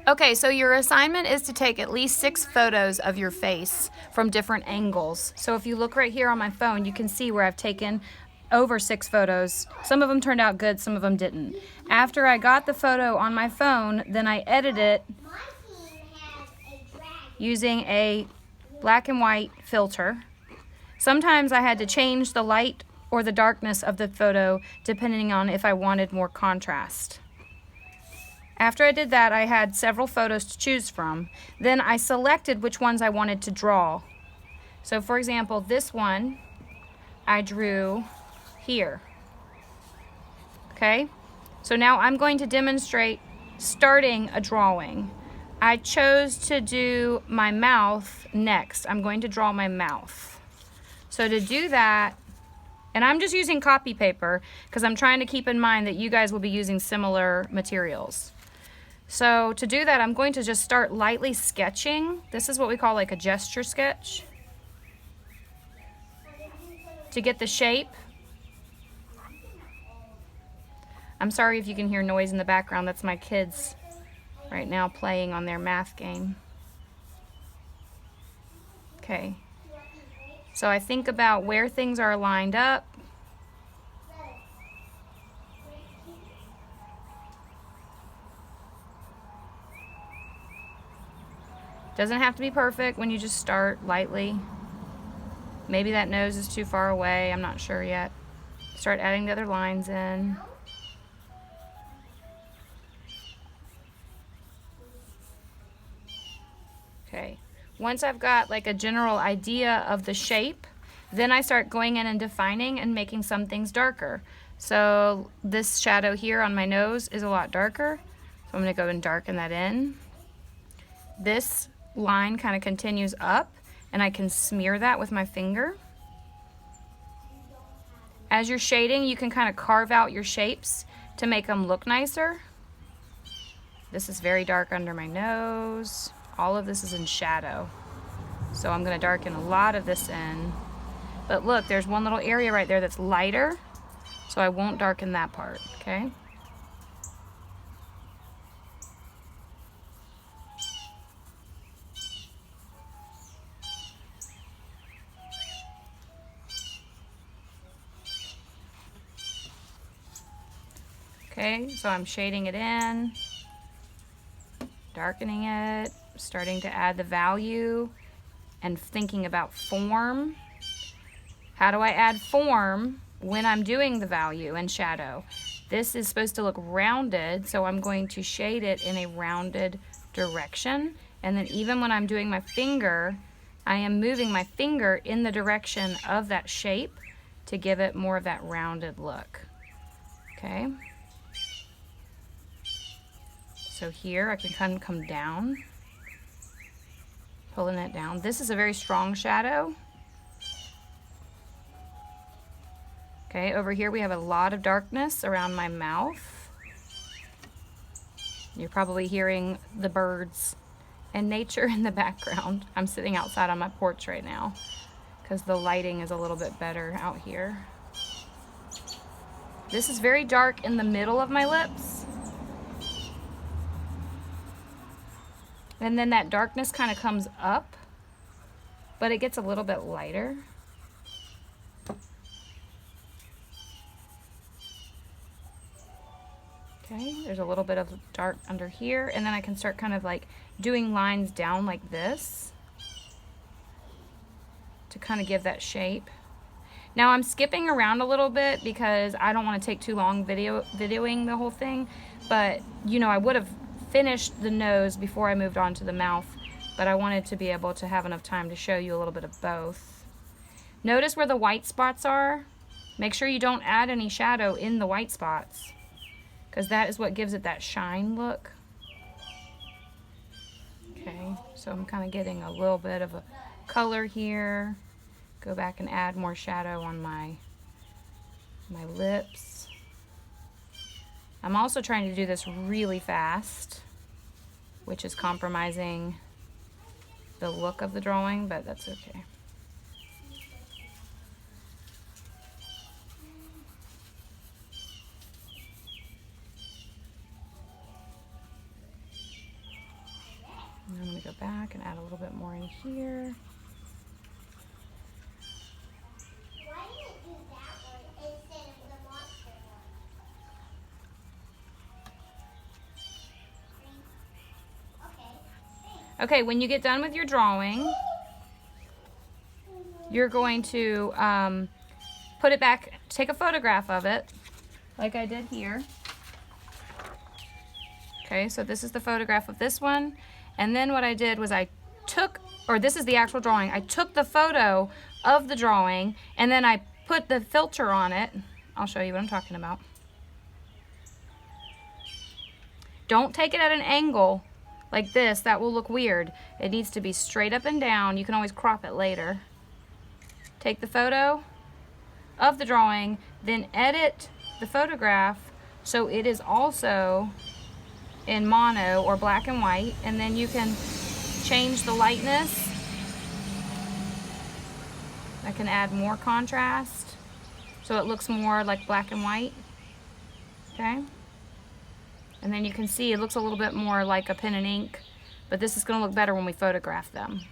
Okay, so your assignment is to take at least 6 photos of your face from different angles. So if you look right here on my phone, you can see where I've taken over 6 photos. Some of them turned out good, some of them didn't. After I got the photo on my phone, then I edited it using a black and white filter. Sometimes I had to change the light or the darkness of the photo depending on if I wanted more contrast. After I did that, I had several photos to choose from. Then I selected which ones I wanted to draw. So for example, this one I drew here. Okay? So now I'm going to demonstrate starting a drawing. I chose to do my mouth next. I'm going to draw my mouth. So to do that, and I'm just using copy paper because I'm trying to keep in mind that you guys will be using similar materials. So to do that, I'm going to just start lightly sketching. This is what we call like a gesture sketch. To get the shape. I'm sorry if you can hear noise in the background. That's my kids right now playing on their math game. Okay. So I think about where things are lined up. Doesn't have to be perfect when you just start lightly. Maybe that nose is too far away, I'm not sure yet. Start adding the other lines in. Okay, once I've got like a general idea of the shape, then I start going in and defining and making some things darker. So this shadow here on my nose is a lot darker, so I'm gonna go and darken that in. This line kind of continues up, and I can smear that with my finger. As you're shading, you can kind of carve out your shapes to make them look nicer. This is very dark under my nose. All of this is in shadow. So I'm gonna darken a lot of this in. But look, there's one little area right there that's lighter, so I won't darken that part, okay? Okay, so I'm shading it in, darkening it, starting to add the value, and thinking about form. How do I add form when I'm doing the value and shadow? This is supposed to look rounded, so I'm going to shade it in a rounded direction. And then even when I'm doing my finger, I am moving my finger in the direction of that shape to give it more of that rounded look. Okay? So here I can kind of come down, pulling it down. This is a very strong shadow. Okay, over here we have a lot of darkness around my mouth. You're probably hearing the birds and nature in the background. I'm sitting outside on my porch right now because the lighting is a little bit better out here. This is very dark in the middle of my lips. And then that darkness kind of comes up, but it gets a little bit lighter. Okay, there's a little bit of dark under here, and then I can start kind of like doing lines down like this to kind of give that shape. Now I'm skipping around a little bit because I don't want to take too long videoing the whole thing, but you know, I would have finished the nose before I moved on to the mouth, but I wanted to be able to have enough time to show you a little bit of both. Notice where the white spots are. Make sure you don't add any shadow in the white spots, because that is what gives it that shine look. Okay, so I'm kind of getting a little bit of a color here. Go back and add more shadow on my lips. I'm also trying to do this really fast, which is compromising the look of the drawing, but that's okay. go back and add a little bit more in here. Why did it do that one instead of the monster one? Okay. Okay, when you get done with your drawing, you're going to put it back, take a photograph of it, like I did here. Okay, so this is the photograph of this one. And then what I did was I took, or this is the actual drawing, I took the photo of the drawing and then I put the filter on it. I'll show you what I'm talking about. Don't take it at an angle like this, that will look weird. It needs to be straight up and down. You can always crop it later. Take the photo of the drawing, then edit the photograph so it is also in mono or black and white, and then you can change the lightness. I can add more contrast so it looks more like black and white. Okay, and then you can see it looks a little bit more like a pen and ink, but this is going to look better when we photograph them.